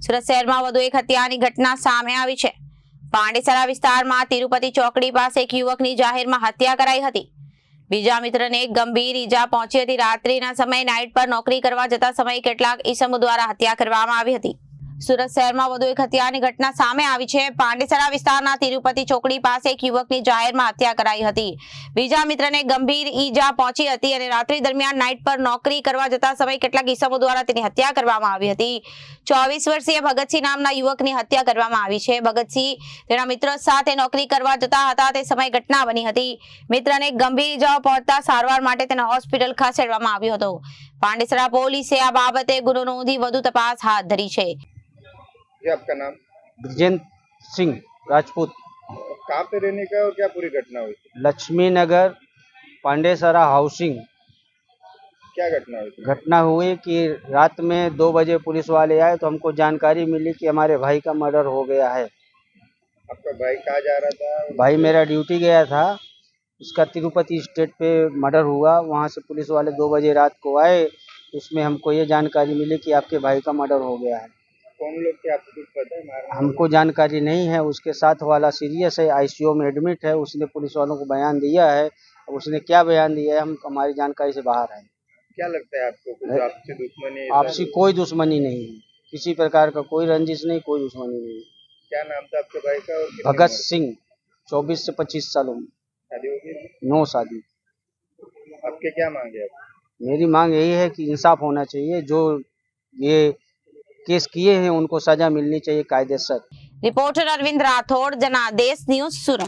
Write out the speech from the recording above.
સુરત શહેરમાં વધુ એક હત્યાની ઘટના સામે આવી છે। પાંડેસરા વિસ્તારમાં તિરુપતિ ચોકડી પાસે એક યુવકની જાહેરમાં હત્યા કરાઈ હતી। બીજા મિત્રને ગંભીર ઈજા પહોંચી હતી। રાત્રિના સમયે નાઇટ પર નોકરી કરવા જતા સમયે કેટલાક ઈસમો દ્વારા હત્યા કરવામાં આવી હતી। સુરત શહેરમાં વધુ એક હત્યાની ઘટના સામે આવી છે। પાંડેસરા વિસ્તારના તિરુપતિ ચોકડી પાસે એક યુવકની જાહેરમાં હત્યા કરાઈ હતી। બીજા મિત્રને ગંભીર ઈજા પહોંચી હતી અને રાત્રિ દરમિયાન નાઇટ પર નોકરી કરવા જતા સમયે કેટલાક ઈસમો દ્વારા તેની હત્યા કરવામાં આવી હતી। 24 વર્ષીય ભગતસિંહ નામના યુવકની હત્યા કરવામાં આવી છે। ભગતસિંહ તેના મિત્રો સાથે નોકરી કરવા જતા હતા તે સમયે ઘટના બની હતી। મિત્રને ગંભીર ઈજાઓ પહોંચતા સારવાર માટે તેને હોસ્પિટલ ખસેડવામાં આવ્યો હતો। પાંડેસરા પોલીસે આ બાબતે ગુનો નોંધી વધુ તપાસ હાથ ધરી છે। जी, आपका नाम? ब्रजेंद्र सिंह राजपूत। कहाँ पे रहने का और क्या पूरी घटना हुई थी? लक्ष्मी नगर पांडेसरा हाउसिंग। क्या घटना हुई थी? घटना हुई कि रात में 2 बजे पुलिस वाले आए तो हमको जानकारी मिली कि हमारे भाई का मर्डर हो गया है। आपका भाई कहाँ जा रहा था? भाई मेरा ड्यूटी गया था, उसका तिरुपति स्टेट पे मर्डर हुआ। वहाँ से पुलिस वाले 2 बजे रात को आए, उसमें हमको ये जानकारी मिली कि आपके भाई का मर्डर हो गया है। कौन लोग थे, आपको कुछ पता है? हमको जानकारी नहीं है। उसके साथ वाला सीरियस है, आईसीयू में एडमिट है। उसने पुलिस वालों को बयान दिया है। अब उसने क्या बयान दिया है हम हमारी जानकारी से बाहर है। क्या लगता है आपको, कुछ आपसी दुश्मनी? आपसी कोई दुश्मनी नहीं है, किसी प्रकार का कोई रंजिश नहीं, कोई दुश्मनी नहीं। क्या नाम था आपके भाई का? और कितनी भगत उम्र? सिंह, 24 से 25 सालों में, शादी हो गई? 9 शादी। आपके क्या मांगे आप? मेरी मांग यही है कि इंसाफ होना चाहिए। जो ये केस किए हैं उनको सजा मिलनी चाहिए कायदेसर। रिपोर्टर अरविंद राठौड़, जनादेश न्यूज, सूरत।